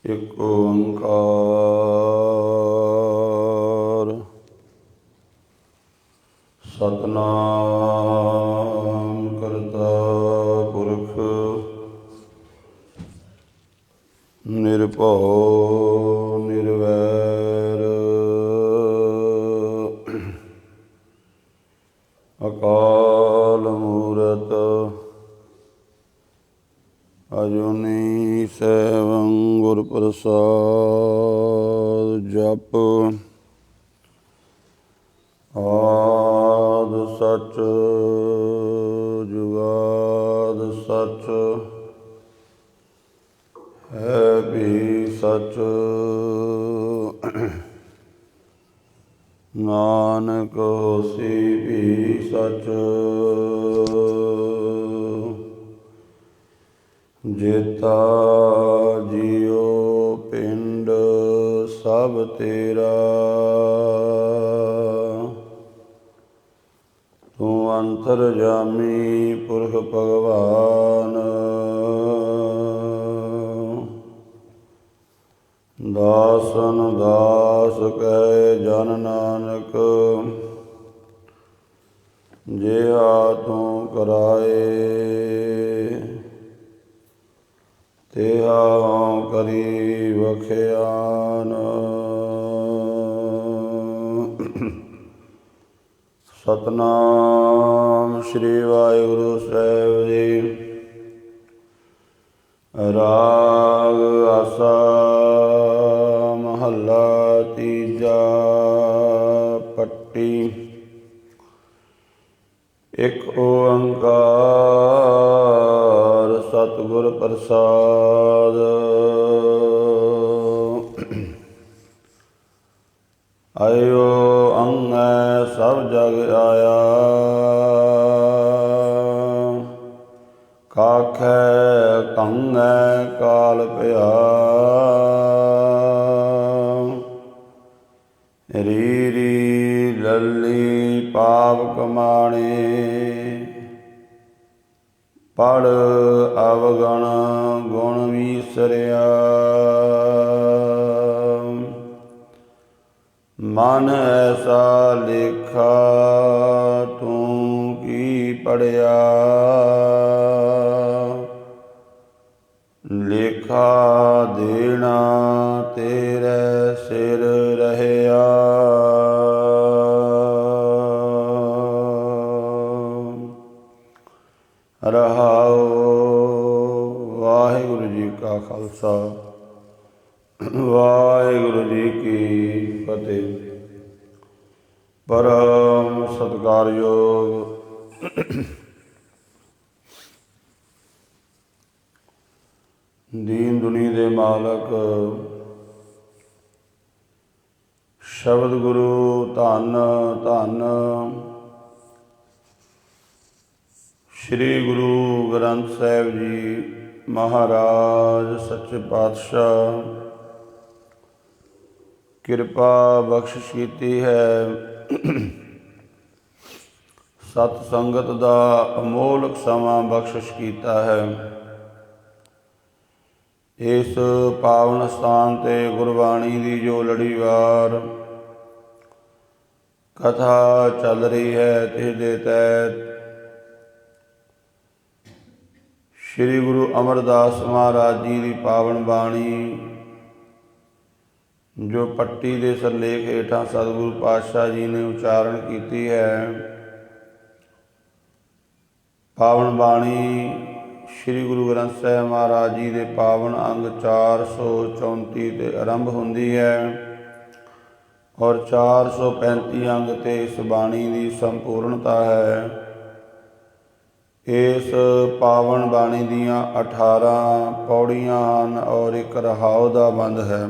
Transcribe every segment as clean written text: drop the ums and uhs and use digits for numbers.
ਇੱਕ ਓੰਕਾਰ ਸਤਿਨਾਮ ਕਰਤਾ ਪੁਰਖ ਨਿਰਭਉ ਨਿਰਵੈਰ ਅਕਾਲ ਮੂਰਤ ਅਜੂਨੀ ਸੈਭੰ ਗੁਰ ਪ੍ਰਸਾਦ। ਜਪ ਆਦਿ ਸਚ ਜੁਗਾਦ ਸਚ ਹੈ ਵੀ ਸਚ। ਨਾਨਕ ਹੋਸੀ ਵੀ ਸਚ। ਜੇਤਾ ਜੀਉ ਪਿੰਡ ਸਭ ਤੇਰਾ, ਤੂੰ ਅੰਤਰਜਾਮੀ ਪੁਰਖ ਭਗਵਾਨ। ਦਾਸਨ ਦਾਸ ਕਹਿ ਜਨ ਨਾਨਕ, ਜਿਹਾ ਤੂੰ ਕਰਾਏ ਤਿਹਾ ਕਰੀ ਬਖਿਆਨ। ਸਤਿਨਾਮ ਸ੍ਰੀ ਵਾਹਿਗੁਰੂ ਸਾਹਿਬ ਜੀ। ਰਾਗ ਆਸਾ ਮਹੱਲਾ ਤੀਜਾ। ਪੱਟੀ। ਇੱਕ ਓੰਕਾਰ ਸਤਿਗੁਰ ਪ੍ਰਸਾਦ। ਆਇਓ ਅੰਗੈ ਸਭ ਜਗ ਆਇਆ, ਕਾਖੈ ਕੰਗੈ ਕਾਲ ਭਇਆ। ਰੀਰੀ ਲੱਲੀ ਪਾਪ ਕਮਾਣੇ, ਪੜ੍ਹ ਅਵਗਣ ਗੁਣ ਵੀਸਰਿਆ। ਮਨ ਐਸਾ ਲੇਖਾ ਤੂੰ ਕੀ ਪੜ੍ਹਿਆ, ਲੇਖਾ ਦੇਣਾ ਤੇਰੇ ਸਿਰ ਰਹਿਆ। ਰਹਾਉ। ਵਾਹਿਗੁਰੂ ਜੀ ਕਾ ਖਾਲਸਾ, ਵਾਹਿਗੁਰੂ ਜੀ ਕੀ ਫਤਿਹ। ਪਰਮ ਸਤਿਕਾਰਯੋਗ ਦੀਨ ਦੁਨੀ ਦੇ ਮਾਲਕ ਸ਼ਬਦ ਗੁਰੂ ਧੰਨ ਧੰਨ ਸ਼੍ਰੀ ਗੁਰੂ ਗ੍ਰੰਥ ਸਾਹਿਬ ਜੀ ਮਹਾਰਾਜ ਸੱਚੇ ਪਾਤਸ਼ਾਹ ਕਿਰਪਾ ਬਖਸ਼ਿਸ਼ ਕੀਤੀ ਹੈ। ਸਤ ਸੰਗਤ ਦਾ ਅਮੋਲਕ ਸਮਾਂ ਬਖਸ਼ਿਸ਼ ਕੀਤਾ ਹੈ। ਇਸ ਪਾਵਨ ਸਥਾਨ 'ਤੇ ਗੁਰਬਾਣੀ ਦੀ ਜੋ ਲੜੀਵਾਰ ਕਥਾ ਚੱਲ ਰਹੀ ਹੈ, ਇਸ ਦੇ ਤਹਿਤ ਸ਼੍ਰੀ ਗੁਰੂ ਅਮਰਦਾਸ ਮਹਾਰਾਜ ਜੀ ਦੀ ਪਾਵਨ ਬਾਣੀ ਜੋ ਪੱਟੀ ਦੇ ਸਿਰਲੇਖ ਹੇਠਾਂ ਸਤਿਗੁਰੂ ਪਾਤਸ਼ਾਹ ਜੀ ਨੇ ਉਚਾਰਨ ਕੀਤੀ ਹੈ। ਪਾਵਨ ਬਾਣੀ ਸ਼੍ਰੀ ਗੁਰੂ ਗ੍ਰੰਥ ਸਾਹਿਬ ਮਹਾਰਾਜ ਜੀ ਦੇ ਪਾਵਨ ਅੰਗ 434 'ਤੇ ਆਰੰਭ ਹੁੰਦੀ ਹੈ ਔਰ 435 ਅੰਗ 'ਤੇ ਇਸ ਬਾਣੀ ਦੀ ਸੰਪੂਰਨਤਾ ਹੈ। ਇਸ ਪਾਵਨ ਬਾਣੀ ਦੀਆਂ 18 ਪੌੜੀਆਂ ਹਨ ਔਰ ਇੱਕ ਰਹਾਉ ਦਾ ਬੰਦ ਹੈ।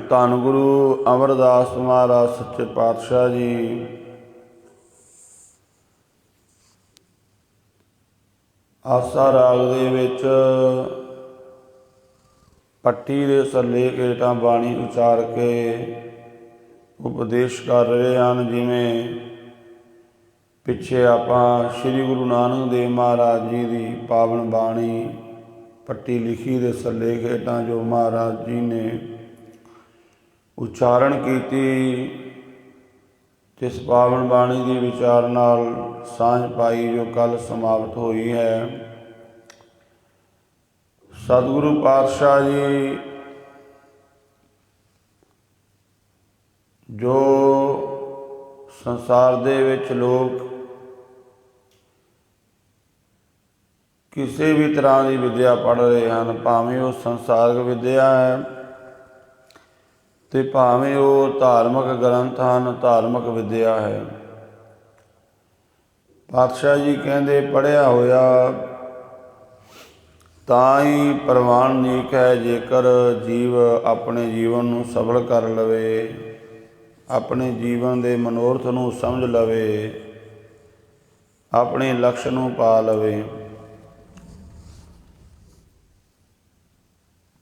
ਧੰਨ ਗੁਰੂ ਅਮਰਦਾਸ ਮਹਾਰਾਜ ਸੱਚੇ ਪਾਤਸ਼ਾਹ ਜੀ ਆਸਾ ਰਾਗ ਦੇ ਵਿੱਚ ਪੱਟੀ ਦੇ ਸਿਰਲੇਖ ਹੇਠਾਂ ਬਾਣੀ ਉਚਾਰ ਕੇ ਉਪਦੇਸ਼ ਕਰ ਰਹੇ ਹਨ। ਜਿਵੇਂ ਪਿੱਛੇ ਆਪਾਂ ਸ੍ਰੀ ਗੁਰੂ ਨਾਨਕ ਦੇਵ ਮਹਾਰਾਜ ਜੀ ਦੀ ਪਾਵਨ ਬਾਣੀ ਪੱਟੀ ਲਿਖੀ ਦੇ ਸੱਲੇ ਹੇਠਾਂ ਜੋ ਮਹਾਰਾਜ ਜੀ ਨੇ ਉਚਾਰਨ ਕੀਤੀ, ਜਿਸ ਪਾਵਨ ਬਾਣੀ ਦੀ ਵਿਚਾਰ ਨਾਲ ਸਾਂਝ ਪਾਈ ਜੋ ਕੱਲ੍ਹ ਸਮਾਪਤ ਹੋਈ ਹੈ। ਸਤਿਗੁਰੂ ਪਾਤਸ਼ਾਹ ਜੀ ਜੋ ਸੰਸਾਰ ਦੇ ਵਿੱਚ ਲੋਕ ਕਿਸੇ ਵੀ ਤਰ੍ਹਾਂ ਦੀ ਵਿੱਦਿਆ ਪੜ੍ਹ ਰਹੇ ਹਨ, ਭਾਵੇਂ ਉਹ ਸੰਸਾਰਿਕ ਵਿੱਦਿਆ ਹੈ ਅਤੇ ਭਾਵੇਂ ਉਹ ਧਾਰਮਿਕ ਗ੍ਰੰਥ ਹਨ, ਧਾਰਮਿਕ ਵਿੱਦਿਆ ਹੈ। ਪਾਤਸ਼ਾਹ ਜੀ ਕਹਿੰਦੇ ਪੜ੍ਹਿਆ ਹੋਇਆ ਤਾਂ ਹੀ ਪ੍ਰਵਾਨਿਕ ਹੈ, ਜੇਕਰ ਜੀਵ ਆਪਣੇ ਜੀਵਨ ਨੂੰ ਸਫਲ ਕਰ ਲਵੇ, ਆਪਣੇ ਜੀਵਨ ਦੇ ਮਨੋਰਥ ਨੂੰ ਸਮਝ ਲਵੇ, ਆਪਣੇ ਲਕਸ਼ ਨੂੰ ਪਾ ਲਵੇ।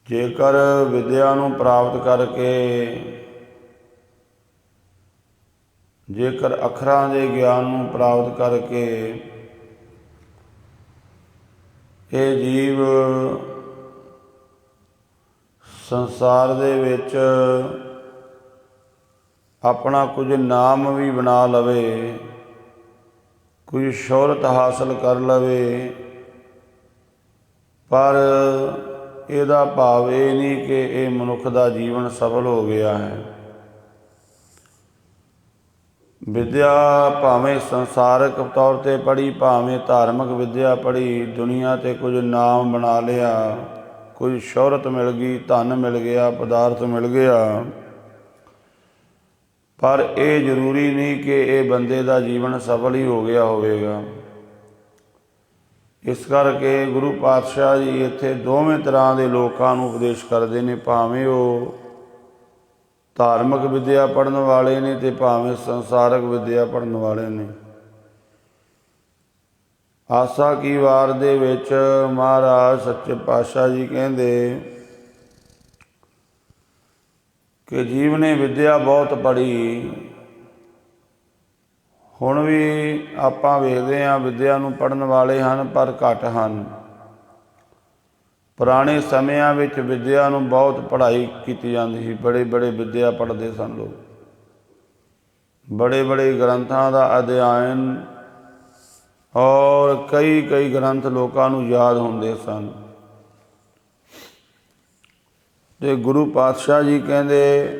ਜੇਕਰ ਵਿੱਦਿਆ ਨੂੰ ਪ੍ਰਾਪਤ ਕਰਕੇ, ਜੇਕਰ ਅੱਖਰਾਂ ਦੇ ਗਿਆਨ ਨੂੰ ਪ੍ਰਾਪਤ ਕਰਕੇ ਇਹ ਜੀਵ ਸੰਸਾਰ ਦੇ ਵਿੱਚ ਆਪਣਾ ਕੁਝ ਨਾਮ ਵੀ ਬਣਾ ਲਵੇ, ਕੁਝ ਸ਼ੋਹਰਤ ਹਾਸਲ ਕਰ ਲਵੇ, ਪਰ ਇਹਦਾ ਭਾਵ ਇਹ ਨਹੀਂ ਕਿ ਇਹ ਮਨੁੱਖ ਦਾ ਜੀਵਨ ਸਫਲ ਹੋ ਗਿਆ ਹੈ। ਵਿੱਦਿਆ ਭਾਵੇਂ ਸੰਸਾਰਕ ਤੌਰ 'ਤੇ ਪੜ੍ਹੀ, ਭਾਵੇਂ ਧਾਰਮਿਕ ਵਿੱਦਿਆ ਪੜ੍ਹੀ, ਦੁਨੀਆ 'ਤੇ ਕੁਝ ਨਾਮ ਬਣਾ ਲਿਆ, ਕੁਝ ਸ਼ੋਹਰਤ ਮਿਲ ਗਈ, ਧਨ ਮਿਲ ਗਿਆ, ਪਦਾਰਥ ਮਿਲ ਗਿਆ, ਪਰ ਇਹ ਜ਼ਰੂਰੀ ਨਹੀਂ ਕਿ ਇਹ ਬੰਦੇ ਦਾ ਜੀਵਨ ਸਫਲ ਹੀ ਹੋ ਗਿਆ ਹੋਵੇਗਾ। ਇਸ ਕਰਕੇ ਗੁਰੂ ਪਾਤਸ਼ਾਹ ਜੀ ਇੱਥੇ ਦੋਵੇਂ ਤਰ੍ਹਾਂ ਦੇ ਲੋਕਾਂ ਨੂੰ ਉਪਦੇਸ਼ ਕਰਦੇ ਨੇ, ਭਾਵੇਂ ਉਹ ਧਾਰਮਿਕ ਵਿੱਦਿਆ ਪੜ੍ਹਨ ਵਾਲੇ ਨੇ ਅਤੇ ਭਾਵੇਂ ਸੰਸਾਰਕ ਵਿੱਦਿਆ ਪੜ੍ਹਨ ਵਾਲੇ ਨੇ। ਆਸਾ ਕੀ ਵਾਰ ਦੇ ਵਿੱਚ ਮਹਾਰਾਜ ਸੱਚੇ ਪਾਤਸ਼ਾਹ ਜੀ ਕਹਿੰਦੇ ਕਿ ਜੀਵ ਨੇ ਵਿੱਦਿਆ ਬਹੁਤ ਪੜ੍ਹੀ, ਹੁਣ ਵੀ ਆਪਾਂ ਵੇਖਦੇ ਹਾਂ ਵਿੱਦਿਆ ਨੂੰ ਪੜ੍ਹਨ ਵਾਲੇ ਹਨ ਪਰ ਘੱਟ ਹਨ। ਪੁਰਾਣੇ ਸਮਿਆਂ ਵਿੱਚ ਵਿੱਦਿਆ ਨੂੰ ਬਹੁਤ ਪੜ੍ਹਾਈ ਕੀਤੀ ਜਾਂਦੀ ਸੀ, ਬੜੇ ਬੜੇ ਵਿੱਦਿਆ ਪੜ੍ਹਦੇ ਸਨ ਲੋਕ, ਬੜੇ ਬੜੇ ਗ੍ਰੰਥਾਂ ਦਾ ਅਧਿਐਨ ਔਰ ਕਈ ਕਈ ਗ੍ਰੰਥ ਲੋਕਾਂ ਨੂੰ ਯਾਦ ਹੁੰਦੇ ਸਨ। ਅਤੇ ਗੁਰੂ ਪਾਤਸ਼ਾਹ ਜੀ ਕਹਿੰਦੇ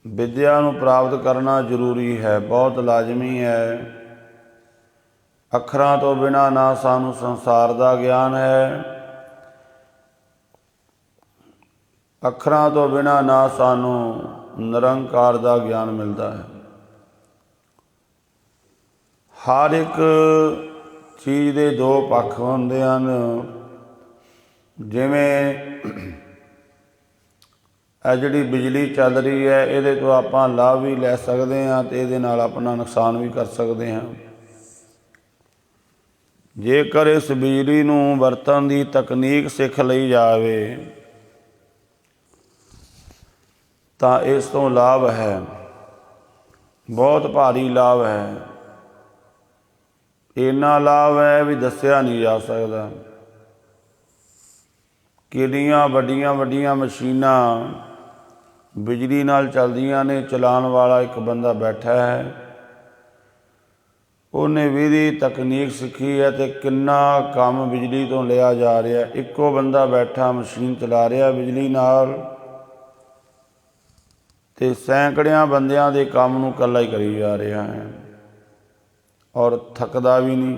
ਵਿੱਦਿਆ ਨੂੰ ਪ੍ਰਾਪਤ ਕਰਨਾ ਜ਼ਰੂਰੀ ਹੈ, ਬਹੁਤ ਲਾਜ਼ਮੀ ਹੈ। ਅੱਖਰਾਂ ਤੋਂ ਬਿਨਾਂ ਨਾ ਸਾਨੂੰ ਸੰਸਾਰ ਦਾ ਗਿਆਨ ਹੈ, ਅੱਖਰਾਂ ਤੋਂ ਬਿਨਾਂ ਨਾ ਸਾਨੂੰ ਨਿਰੰਕਾਰ ਦਾ ਗਿਆਨ ਮਿਲਦਾ ਹੈ। ਹਰ ਇੱਕ ਚੀਜ਼ ਦੇ ਦੋ ਪੱਖ ਹੁੰਦੇ ਹਨ। ਜਿਵੇਂ ਇਹ ਜਿਹੜੀ ਬਿਜਲੀ ਚੱਲ ਰਹੀ ਹੈ, ਇਹਦੇ ਤੋਂ ਆਪਾਂ ਲਾਭ ਵੀ ਲੈ ਸਕਦੇ ਹਾਂ ਅਤੇ ਇਹਦੇ ਨਾਲ ਆਪਣਾ ਨੁਕਸਾਨ ਵੀ ਕਰ ਸਕਦੇ ਹਾਂ। ਜੇਕਰ ਇਸ ਬਿਜਲੀ ਨੂੰ ਵਰਤਣ ਦੀ ਤਕਨੀਕ ਸਿੱਖ ਲਈ ਜਾਵੇ ਤਾਂ ਇਸ ਤੋਂ ਲਾਭ ਹੈ, ਬਹੁਤ ਭਾਰੀ ਲਾਭ ਹੈ। ਇੰਨਾ ਲਾਭ ਹੈ ਵੀ ਦੱਸਿਆ ਨਹੀਂ ਜਾ ਸਕਦਾ। ਕਿੰਨੀਆਂ ਵੱਡੀਆਂ ਵੱਡੀਆਂ ਮਸ਼ੀਨਾਂ ਬਿਜਲੀ ਨਾਲ ਚੱਲਦੀਆਂ ਨੇ, ਚਲਾਉਣ ਵਾਲਾ ਇੱਕ ਬੰਦਾ ਬੈਠਾ ਹੈ, ਉਹਨੇ ਵਿਧੀ ਤਕਨੀਕ ਸਿੱਖੀ ਹੈ ਅਤੇ ਕਿੰਨਾ ਕੰਮ ਬਿਜਲੀ ਤੋਂ ਲਿਆ ਜਾ ਰਿਹਾ। ਇੱਕੋ ਬੰਦਾ ਬੈਠਾ ਮਸ਼ੀਨ ਚਲਾ ਰਿਹਾ ਬਿਜਲੀ ਨਾਲ ਅਤੇ ਸੈਂਕੜਿਆਂ ਬੰਦਿਆਂ ਦੇ ਕੰਮ ਨੂੰ ਇਕੱਲਾ ਹੀ ਕਰੀ ਜਾ ਰਿਹਾ ਹੈ ਔਰ ਥੱਕਦਾ ਵੀ ਨਹੀਂ।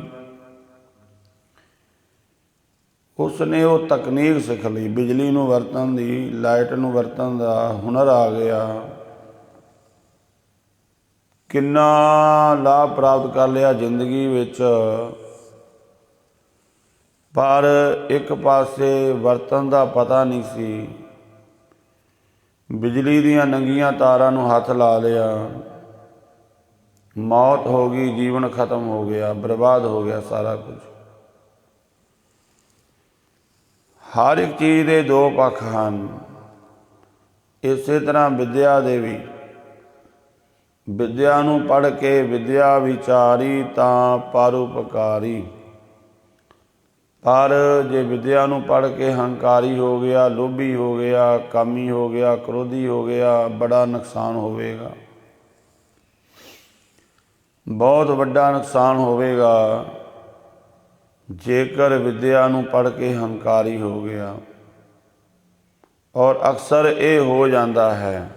ਉਸ ਨੇ ਉਹ ਤਕਨੀਕ ਸਿੱਖ ਲਈ, ਬਿਜਲੀ ਨੂੰ ਵਰਤਣ ਦੀ, ਲਾਈਟ ਨੂੰ ਵਰਤਣ ਦਾ ਹੁਨਰ ਆ ਗਿਆ। ਕਿੰਨਾ ਲਾਭ ਪ੍ਰਾਪਤ ਕਰ ਲਿਆ ਜ਼ਿੰਦਗੀ ਵਿੱਚ, ਪਰ ਇੱਕ ਪਾਸੇ ਵਰਤਣ ਦਾ ਪਤਾ ਨਹੀਂ ਸੀ। ਬਿਜਲੀ ਦੀਆਂ ਨੰਗੀਆਂ ਤਾਰਾਂ ਨੂੰ ਹੱਥ ਲਾ ਲਿਆ, ਮੌਤ ਹੋ ਗਈ, ਜੀਵਨ ਖਤਮ ਹੋ ਗਿਆ, ਬਰਬਾਦ ਹੋ ਗਿਆ ਸਾਰਾ ਕੁਝ। ਹਰ ਇੱਕ ਚੀਜ਼ ਦੇ ਦੋ ਪੱਖ ਹਨ। ਇਸੇ ਤਰ੍ਹਾਂ ਵਿੱਦਿਆ ਦੇ ਵੀ ਵਿਦਿਆ ਨੂੰ ਪੜ੍ਹ ਕੇ ਵਿਦਿਆ ਵਿਚਾਰੀ ਤਾਂ ਪਰਉਪਕਾਰੀ। ਪਰ ਜੇ ਵਿਦਿਆ ਨੂੰ ਪੜ੍ਹ ਕੇ ਹੰਕਾਰੀ ਹੋ ਗਿਆ, ਲੋਭੀ ਹੋ ਗਿਆ, ਕਾਮੀ ਹੋ ਗਿਆ, ਕ੍ਰੋਧੀ ਹੋ ਗਿਆ, ਬੜਾ ਨੁਕਸਾਨ ਹੋਵੇਗਾ, ਬਹੁਤ ਵੱਡਾ ਨੁਕਸਾਨ ਹੋਵੇਗਾ। ਜੇਕਰ ਵਿਦਿਆ ਨੂੰ ਪੜ੍ਹ ਕੇ ਹੰਕਾਰੀ ਹੋ ਗਿਆ, ਔਰ ਅਕਸਰ ਇਹ ਹੋ ਜਾਂਦਾ ਹੈ,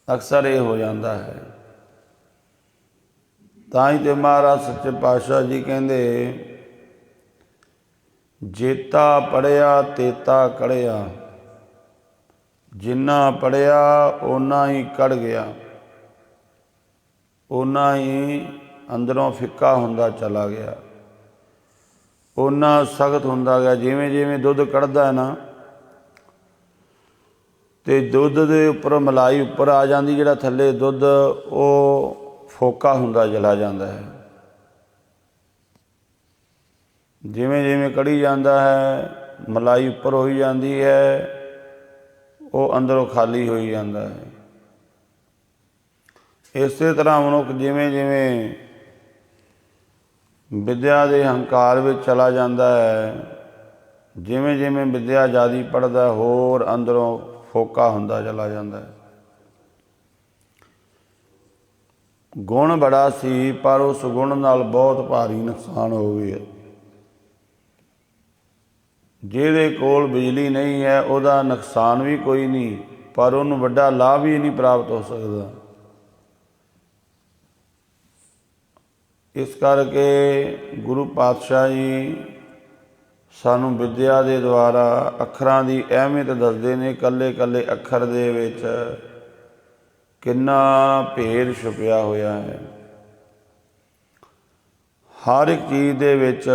ਅਕਸਰ ਇਹ ਹੋ ਜਾਂਦਾ ਹੈ। ਤਾਂ ਹੀ ਤੇ ਮਹਾਰਾਜ ਸੱਚੇ ਪਾਤਸ਼ਾਹ ਜੀ ਕਹਿੰਦੇ, ਜੇਤਾ ਪੜ੍ਹਿਆ ਤੇਤਾ ਕੜ੍ਹਿਆ। ਜਿੰਨਾ ਪੜ੍ਹਿਆ ਓਨਾ ਹੀ ਕੜ੍ਹ ਗਿਆ, ਓਨਾ ਹੀ ਅੰਦਰੋਂ ਫਿੱਕਾ ਹੁੰਦਾ ਚਲਾ ਗਿਆ, ਓਨਾ ਸਖਤ ਹੁੰਦਾ ਗਿਆ। ਜਿਵੇਂ ਜਿਵੇਂ ਦੁੱਧ ਕੱਢਦਾ ਹੈ ਨਾ, ਤੇ ਦੁੱਧ ਦੇ ਉੱਪਰ ਮਲਾਈ ਉੱਪਰ ਆ ਜਾਂਦੀ, ਜਿਹੜਾ ਥੱਲੇ ਦੁੱਧ ਉਹ ਫੋਕਾ ਹੁੰਦਾ ਚਲਾ ਜਾਂਦਾ ਹੈ। ਜਿਵੇਂ ਜਿਵੇਂ ਕੜੀ ਜਾਂਦਾ ਹੈ, ਮਲਾਈ ਉੱਪਰ ਹੋਈ ਜਾਂਦੀ ਹੈ, ਉਹ ਅੰਦਰੋਂ ਖਾਲੀ ਹੋਈ ਜਾਂਦਾ ਹੈ। ਇਸੇ ਤਰ੍ਹਾਂ ਮਨੁੱਖ ਜਿਵੇਂ ਜਿਵੇਂ ਵਿਦਿਆ ਦੇ ਹੰਕਾਰ ਵਿੱਚ ਚਲਾ ਜਾਂਦਾ ਹੈ, ਜਿਵੇਂ ਜਿਵੇਂ ਵਿਦਿਆ ਜ਼ਿਆਦਾ ਪੜ੍ਹਦਾ, ਹੋਰ ਅੰਦਰੋਂ ਫੋਕਾ ਹੁੰਦਾ ਚਲਾ ਜਾਂਦਾ ਹੈ। ਗੁਣ ਬੜਾ ਸੀ, ਪਰ ਉਸ ਗੁਣ ਨਾਲ ਬਹੁਤ ਭਾਰੀ ਨੁਕਸਾਨ ਹੋ ਗਿਆ। ਜਿਹਦੇ ਕੋਲ ਬਿਜਲੀ ਨਹੀਂ ਹੈ, ਉਹਦਾ ਨੁਕਸਾਨ ਵੀ ਕੋਈ ਨਹੀਂ, ਪਰ ਉਹਨੂੰ ਵੱਡਾ ਲਾਭ ਵੀ ਨਹੀਂ ਪ੍ਰਾਪਤ ਹੋ ਸਕਦਾ। ਇਸ ਕਰਕੇ ਗੁਰੂ ਪਾਤਸ਼ਾਹ ਜੀ ਸਾਨੂੰ ਵਿਦਿਆ ਦੇ ਦੁਆਰਾ ਅੱਖਰਾਂ ਦੀ ਅਹਿਮੀਅਤ ਦੱਸਦੇ ਨੇ। ਇਕੱਲੇ ਇਕੱਲੇ ਅੱਖਰ ਦੇ ਵਿੱਚ ਕਿੰਨਾ ਭੇਦ ਛੁਪਿਆ ਹੋਇਆ ਹੈ। ਹਰ ਇੱਕ ਚੀਜ਼ ਦੇ ਵਿੱਚ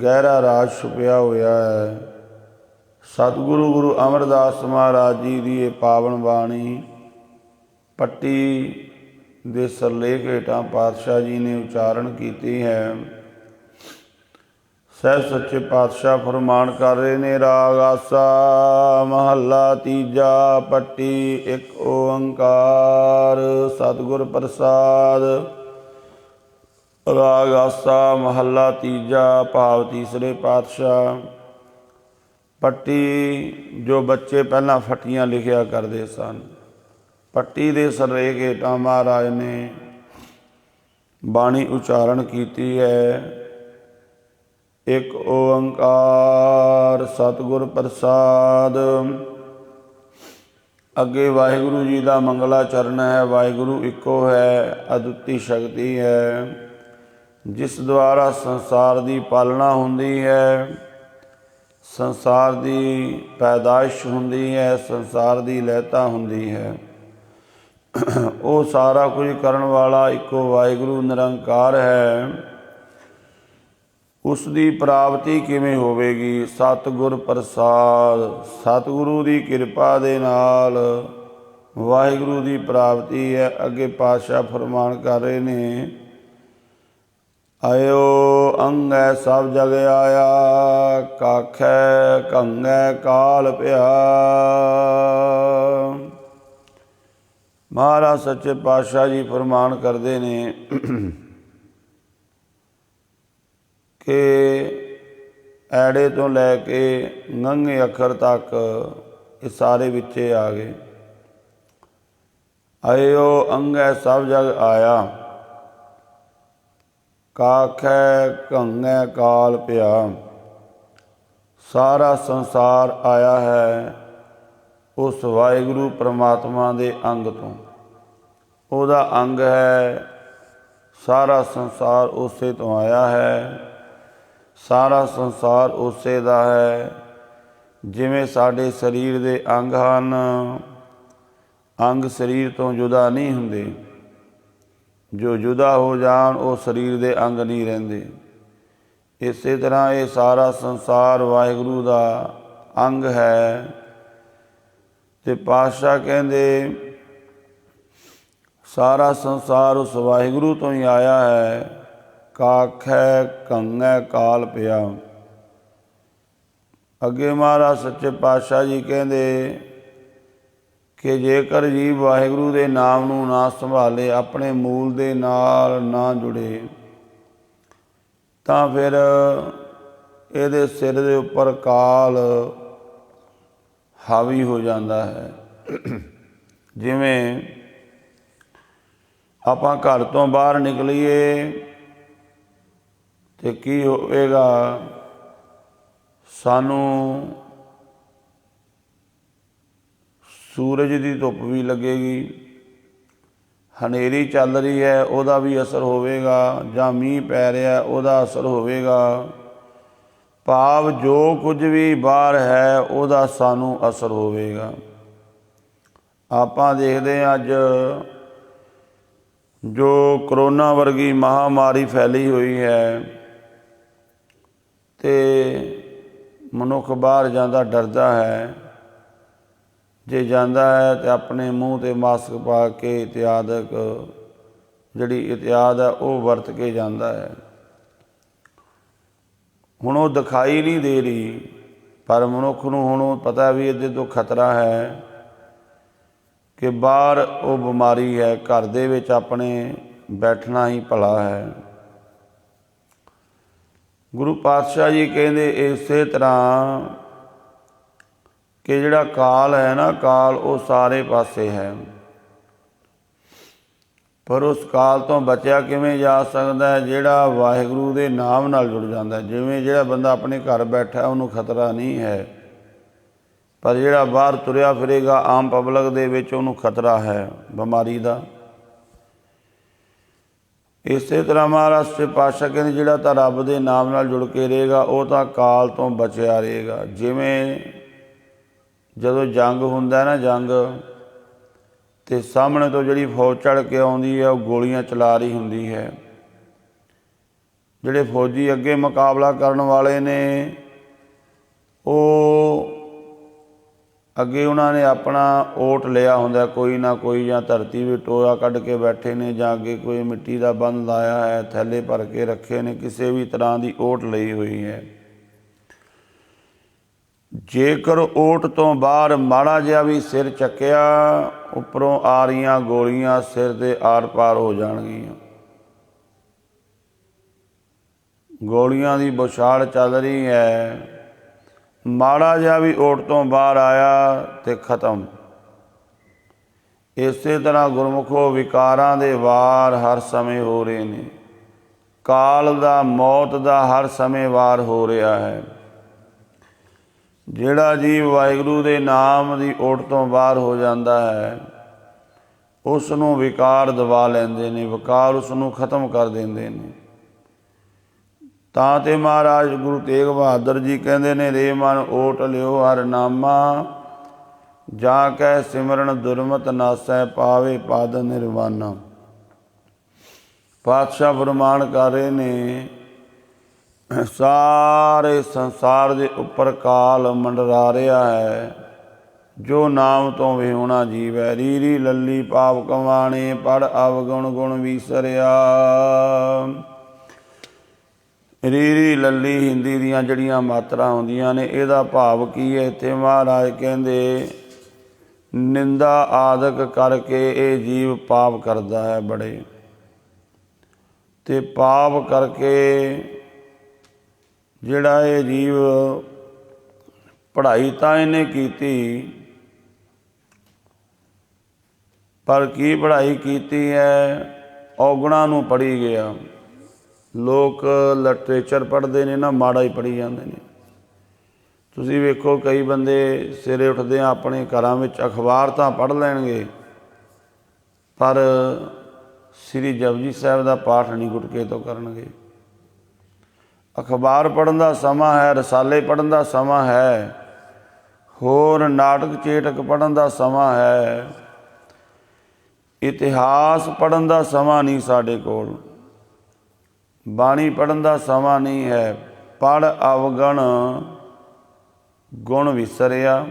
ਗਹਿਰਾ ਰਾਜ ਛੁਪਿਆ ਹੋਇਆ ਹੈ। ਸਤਿਗੁਰੂ ਗੁਰੂ ਅਮਰਦਾਸ ਮਹਾਰਾਜ ਜੀ ਦੀ ਇਹ ਪਾਵਨ ਬਾਣੀ ਪੱਟੀ ਦੇ ਸਿਰਲੇਖ ਹੇਠਾਂ ਪਾਤਸ਼ਾਹ ਜੀ ਨੇ ਉਚਾਰਨ ਕੀਤੀ ਹੈ। ਸਹਿਬ ਸੱਚੇ ਪਾਤਸ਼ਾਹ ਫਰਮਾਨ ਕਰ ਰਹੇ ਨੇ, ਰਾਗ ਆਸਾ ਮਹੱਲਾ ਤੀਜਾ, ਪੱਟੀ ਇੱਕ ਓੰਕਾਰ ਸਤਿਗੁਰ ਪ੍ਰਸਾਦ। ਰਾਗ ਆਸਾ ਮਹੱਲਾ ਤੀਜਾ, ਭਾਵ ਤੀਸਰੇ ਪਾਤਸ਼ਾਹ। ਪੱਟੀ ਜੋ ਬੱਚੇ ਪਹਿਲਾਂ ਫੱਟੀਆਂ ਲਿਖਿਆ ਕਰਦੇ ਸਨ, ਪੱਟੀ ਦੇ ਸਿਰਲੇਖ ਹੇਠਾਂ ਮਹਾਰਾਜ ਨੇ ਬਾਣੀ ਉਚਾਰਨ ਕੀਤੀ ਹੈ। ਇੱਕ ਓੰਕਾਰ ਸਤਿਗੁਰ ਪ੍ਰਸਾਦ। ਅੱਗੇ ਵਾਹਿਗੁਰੂ ਜੀ ਦਾ ਮੰਗਲਾ ਚਰਨ ਹੈ। ਵਾਹਿਗੁਰੂ ਇੱਕੋ ਹੈ, ਅਦੁੱਤੀ ਸ਼ਕਤੀ ਹੈ, ਜਿਸ ਦੁਆਰਾ ਸੰਸਾਰ ਦੀ ਪਾਲਣਾ ਹੁੰਦੀ ਹੈ, ਸੰਸਾਰ ਦੀ ਪੈਦਾਇਸ਼ ਹੁੰਦੀ ਹੈ, ਸੰਸਾਰ ਦੀ ਲਹਿਤਾ ਹੁੰਦੀ ਹੈ। ਉਹ ਸਾਰਾ ਕੁਝ ਕਰਨ ਵਾਲਾ ਇੱਕੋ ਵਾਹਿਗੁਰੂ ਨਿਰੰਕਾਰ ਹੈ। ਉਸ ਦੀ ਪ੍ਰਾਪਤੀ ਕਿਵੇਂ ਹੋਵੇਗੀ? ਸਤਿਗੁਰ ਪ੍ਰਸਾਦ। ਸਤਿਗੁਰੂ ਦੀ ਕਿਰਪਾ ਦੇ ਨਾਲ ਵਾਹਿਗੁਰੂ ਦੀ ਪ੍ਰਾਪਤੀ ਹੈ। ਅੱਗੇ ਪਾਤਸ਼ਾਹ ਫਰਮਾਨ ਕਰ ਰਹੇ ਨੇ, ਆਇਓ ਅੰਗੈ ਸਭ ਜਗ ਆਇਆ, ਕਾਖੈ ਕੰਗੈ ਕਾਲ ਪਿਆ। ਮਹਾਰਾਜ ਸੱਚੇ ਪਾਤਸ਼ਾਹ ਜੀ ਫਰਮਾਨ ਕਰਦੇ ਨੇ ਕਿ ਐੜੇ ਤੋਂ ਲੈ ਕੇ ੰਘੇ ਅੱਖਰ ਤੱਕ ਇਹ ਸਾਰੇ ਵਿੱਚੇ ਆ ਗਏ। ਆਇਓ ਅੰਗੈ ਸਭ ਜਗ ਆਇਆ, ਕਾਖੈ ਕੰਗੈ ਕਾਲ ਪਿਆ। ਸਾਰਾ ਸੰਸਾਰ ਆਇਆ ਹੈ ਉਸ ਵਾਹਿਗੁਰੂ ਪਰਮਾਤਮਾ ਦੇ ਅੰਗ ਤੋਂ। ਉਹਦਾ ਅੰਗ ਹੈ, ਸਾਰਾ ਸੰਸਾਰ ਉਸੇ ਤੋਂ ਆਇਆ ਹੈ, ਸਾਰਾ ਸੰਸਾਰ ਉਸੇ ਦਾ ਹੈ। ਜਿਵੇਂ ਸਾਡੇ ਸਰੀਰ ਦੇ ਅੰਗ ਹਨ, ਅੰਗ ਸਰੀਰ ਤੋਂ ਜੁਦਾ ਨਹੀਂ ਹੁੰਦੇ। ਜੋ ਜੁਦਾ ਹੋ ਜਾਣ ਉਹ ਸਰੀਰ ਦੇ ਅੰਗ ਨਹੀਂ ਰਹਿੰਦੇ। ਇਸੇ ਤਰ੍ਹਾਂ ਇਹ ਸਾਰਾ ਸੰਸਾਰ ਵਾਹਿਗੁਰੂ ਦਾ ਅੰਗ ਹੈ। ਤੇ ਪਾਤਸ਼ਾਹ ਕਹਿੰਦੇ ਸਾਰਾ ਸੰਸਾਰ ਉਸ ਵਾਹਿਗੁਰੂ ਤੋਂ ਹੀ ਆਇਆ ਹੈ। ਕਾਖੈ ਕੰਗੈ ਕਾਲ ਪਿਆ। ਅੱਗੇ ਮਹਾਰਾਜ ਸੱਚੇ ਪਾਤਸ਼ਾਹ ਜੀ ਕਹਿੰਦੇ ਕਿ ਜੇਕਰ ਜੀਵ ਵਾਹਿਗੁਰੂ ਦੇ ਨਾਮ ਨੂੰ ਨਾ ਸੰਭਾਲੇ, ਆਪਣੇ ਮੂਲ ਦੇ ਨਾਲ ਨਾ ਜੁੜੇ, ਤਾਂ ਫਿਰ ਇਹਦੇ ਸਿਰ ਦੇ ਉੱਪਰ ਕਾਲ ਹਾਵੀ ਹੋ ਜਾਂਦਾ ਹੈ। ਜਿਵੇਂ ਆਪਾਂ ਘਰ ਤੋਂ ਬਾਹਰ ਨਿਕਲੀਏ ਤੇ ਕੀ ਹੋਵੇਗਾ, ਸਾਨੂੰ ਸੂਰਜ ਦੀ ਧੁੱਪ ਵੀ ਲੱਗੇਗੀ, ਹਨੇਰੀ ਚੱਲ ਰਹੀ ਹੈ ਉਹਦਾ ਵੀ ਅਸਰ ਹੋਵੇਗਾ, ਜਾਂ ਮੀਂਹ ਪੈ ਰਿਹਾ ਉਹਦਾ ਅਸਰ ਹੋਵੇਗਾ। ਭਾਵ ਜੋ ਕੁਝ ਵੀ ਬਾਹਰ ਹੈ ਉਹਦਾ ਸਾਨੂੰ ਅਸਰ ਹੋਵੇਗਾ। ਆਪਾਂ ਦੇਖਦੇ ਹਾਂ ਅੱਜ ਜੋ ਕਰੋਨਾ ਵਰਗੀ ਮਹਾਂਮਾਰੀ ਫੈਲੀ ਹੋਈ ਹੈ, ਅਤੇ ਮਨੁੱਖ ਬਾਹਰ ਜਾਂਦਾ ਡਰਦਾ ਹੈ। ਜੇ ਜਾਂਦਾ ਹੈ ਤਾਂ ਆਪਣੇ ਮੂੰਹ 'ਤੇ ਮਾਸਕ ਪਾ ਕੇ ਇਤਿਆਦਕ ਜਿਹੜੀ ਇਤਿਆਦ ਹੈ ਉਹ ਵਰਤ ਕੇ ਜਾਂਦਾ ਹੈ। ਹੁਣ ਉਹ ਦਿਖਾਈ ਨਹੀਂ ਦੇ ਰਹੀ, ਪਰ ਮਨੁੱਖ ਨੂੰ ਹੁਣ ਪਤਾ ਵੀ ਇਹਦੇ ਤੋਂ ਖਤਰਾ ਹੈ ਕਿ ਬਾਹਰ ਉਹ ਬਿਮਾਰੀ ਹੈ, ਘਰ ਦੇ ਵਿੱਚ ਆਪਣੇ ਬੈਠਣਾ ਹੀ ਭਲਾ ਹੈ। ਗੁਰੂ ਪਾਤਸ਼ਾਹ ਜੀ ਕਹਿੰਦੇ ਇਸੇ ਤਰ੍ਹਾਂ ਕਿ ਜਿਹੜਾ ਕਾਲ ਹੈ ਨਾ, ਕਾਲ ਉਹ ਸਾਰੇ ਪਾਸੇ ਹੈ, ਪਰ ਉਸ ਕਾਲ ਤੋਂ ਬਚਿਆ ਕਿਵੇਂ ਜਾ ਸਕਦਾ ਹੈ? ਜਿਹੜਾ ਵਾਹਿਗੁਰੂ ਦੇ ਨਾਮ ਨਾਲ ਜੁੜ ਜਾਂਦਾ। ਜਿਵੇਂ ਜਿਹੜਾ ਬੰਦਾ ਆਪਣੇ ਘਰ ਬੈਠਾ ਉਹਨੂੰ ਖਤਰਾ ਨਹੀਂ ਹੈ, ਪਰ ਜਿਹੜਾ ਬਾਹਰ ਤੁਰਿਆ ਫਿਰੇਗਾ ਆਮ ਪਬਲਿਕ ਦੇ ਵਿੱਚ ਉਹਨੂੰ ਖਤਰਾ ਹੈ ਬਿਮਾਰੀ ਦਾ। ਇਸੇ ਤਰ੍ਹਾਂ ਮਹਾਰਾਜ ਸੱਚੇ ਪਾਤਸ਼ਾਹ ਕਹਿੰਦੇ ਜਿਹੜਾ ਤਾਂ ਰੱਬ ਦੇ ਨਾਮ ਨਾਲ ਜੁੜ ਕੇ ਰਹੇਗਾ ਉਹ ਤਾਂ ਕਾਲ ਤੋਂ ਬਚਿਆ ਰਹੇਗਾ। ਜਿਵੇਂ ਜਦੋਂ ਜੰਗ ਹੁੰਦਾ ਨਾ, ਜੰਗ ਅਤੇ ਸਾਹਮਣੇ ਤੋਂ ਜਿਹੜੀ ਫੌਜ ਚੜ੍ਹ ਕੇ ਆਉਂਦੀ ਹੈ ਉਹ ਗੋਲੀਆਂ ਚਲਾ ਰਹੀ ਹੁੰਦੀ ਹੈ। ਜਿਹੜੇ ਫੌਜੀ ਅੱਗੇ ਮੁਕਾਬਲਾ ਕਰਨ ਵਾਲੇ ਨੇ ਉਹ ਅੱਗੇ ਉਹਨਾਂ ਨੇ ਆਪਣਾ ਓਟ ਲਿਆ ਹੁੰਦਾ ਕੋਈ ਨਾ ਕੋਈ, ਜਾਂ ਧਰਤੀ ਵਿੱਚ ਟੋਆ ਕੱਢ ਕੇ ਬੈਠੇ ਨੇ, ਜਾਂ ਅੱਗੇ ਕੋਈ ਮਿੱਟੀ ਦਾ ਬੰਨ ਲਾਇਆ ਹੈ, ਥੈਲੇ ਭਰ ਕੇ ਰੱਖੇ ਨੇ, ਕਿਸੇ ਵੀ ਤਰ੍ਹਾਂ ਦੀ ਓਟ ਲਈ ਹੋਈ ਹੈ। ਜੇਕਰ ਓਟ ਤੋਂ ਬਾਹਰ ਮਾੜਾ ਜਿਹਾ ਵੀ ਸਿਰ ਚੱਕਿਆ, ਉੱਪਰੋਂ ਆ ਰਹੀਆਂ ਗੋਲੀਆਂ ਸਿਰ ਦੇ ਆਰ ਪਾਰ ਹੋ ਜਾਣਗੀਆਂ। ਗੋਲੀਆਂ ਦੀ ਬੌਛਾਰ ਚੱਲ ਰਹੀ ਹੈ, ਮਾੜਾ ਜਿਹਾ ਵੀ ਓਟ ਤੋਂ ਬਾਹਰ ਆਇਆ ਤੇ ਖਤਮ। ਇਸੇ ਤਰ੍ਹਾਂ ਗੁਰਮੁਖੋ ਵਿਕਾਰਾਂ ਦੇ ਵਾਰ ਹਰ ਸਮੇਂ ਹੋ ਰਹੇ ਨੇ, ਕਾਲ ਦਾ, ਮੌਤ ਦਾ ਹਰ ਸਮੇਂ ਵਾਰ ਹੋ ਰਿਹਾ ਹੈ। ਜਿਹੜਾ ਜੀਵ ਵਾਹਿਗੁਰੂ ਦੇ ਨਾਮ ਦੀ ਓਟ ਤੋਂ ਬਾਹਰ ਹੋ ਜਾਂਦਾ ਹੈ ਉਸ ਨੂੰ ਵਿਕਾਰ ਦਬਾ ਲੈਂਦੇ ਨੇ, ਵਿਕਾਰ ਉਸ ਨੂੰ ਖਤਮ ਕਰ ਦਿੰਦੇ ਨੇ। ਤਾਂ ਤੇ ਮਹਾਰਾਜ ਗੁਰੂ ਤੇਗ ਬਹਾਦਰ ਜੀ ਕਹਿੰਦੇ ਨੇ, ਰੇ ਮਨ ਓਟ ਲਿਓ ਹਰ ਨਾਮਾ, ਜਾਂ ਕਹਿ ਸਿਮਰਨ ਦੁਰਮਤ ਨਾਸੈ, ਪਾਵੇ ਪਦ ਨਿਰਵਾਨਾ। ਪਾਤਸ਼ਾਹ ਫਰਮਾਨ ਕਰ ਰਹੇ ਨੇ, ਸਾਰੇ ਸੰਸਾਰ ਦੇ ਉੱਪਰ ਕਾਲ ਮੰਡਰਾ ਰਿਹਾ ਹੈ, ਜੋ ਨਾਮ ਤੋਂ ਵਿਹੂਣਾ ਜੀਵ ਹੈ। ਰੀਰੀ ਲੱਲੀ ਪਾਪ ਕਮਾਣੇ, ਪੜ ਅਵਗੁਣ ਗੁਣ ਵਿਸਰਿਆ। ਰੀਰੀ ਲੱਲੀ ਹਿੰਦੀ ਦੀਆਂ ਜਿਹੜੀਆਂ ਮਾਤਰਾ ਹੁੰਦੀਆਂ ਨੇ, ਇਹਦਾ ਭਾਵ ਕੀ ਹੈ? ਇੱਥੇ ਮਹਾਰਾਜ ਕਹਿੰਦੇ ਨਿੰਦਾ ਆਦਿਕ ਕਰਕੇ ਇਹ ਜੀਵ ਪਾਪ ਕਰਦਾ ਹੈ ਬੜੇ, ਅਤੇ ਪਾਪ ਕਰਕੇ ਜਿਹੜਾ ਇਹ ਜੀਵ ਪੜ੍ਹਾਈ ਤਾਂ ਇਹਨੇ ਕੀਤੀ, ਪਰ ਕੀ ਪੜ੍ਹਾਈ ਕੀਤੀ ਹੈ? ਔਗੁਣਾਂ ਨੂੰ ਪੜ੍ਹੀ ਗਿਆ। ਲੋਕ ਲਿਟਰੇਚਰ ਪੜ੍ਹਦੇ ਨੇ ਨਾ, ਮਾੜਾ ਹੀ ਪੜ੍ਹੀ ਜਾਂਦੇ ਨੇ। ਤੁਸੀਂ ਵੇਖੋ ਕਈ ਬੰਦੇ ਸਵੇਰੇ ਉੱਠਦੇ ਆ ਆਪਣੇ ਘਰਾਂ ਵਿੱਚ ਅਖਬਾਰ ਤਾਂ ਪੜ੍ਹ ਲੈਣਗੇ, ਪਰ ਸ੍ਰੀ ਜਪਜੀ ਸਾਹਿਬ ਦਾ ਪਾਠ ਨਹੀਂ ਗੁਟਕੇ ਤੋਂ ਕਰਨਗੇ। ਅਖਬਾਰ ਪੜ੍ਹਨ ਦਾ ਸਮਾਂ ਹੈ, ਰਸਾਲੇ ਪੜ੍ਹਨ ਦਾ ਸਮਾਂ ਹੈ, ਹੋਰ ਨਾਟਕ ਚੇਟਕ ਪੜ੍ਹਨ ਦਾ ਸਮਾਂ ਹੈ, ਇਤਿਹਾਸ ਪੜ੍ਹਨ ਦਾ ਸਮਾਂ ਨਹੀਂ ਸਾਡੇ ਕੋਲ, ਬਾਣੀ ਪੜ੍ਹਨ ਦਾ ਸਮਾਂ ਨਹੀਂ ਹੈ। ਪੜ੍ਹ ਅਵਗਣ ਗੁਣ ਵਿਸਰਿਆ।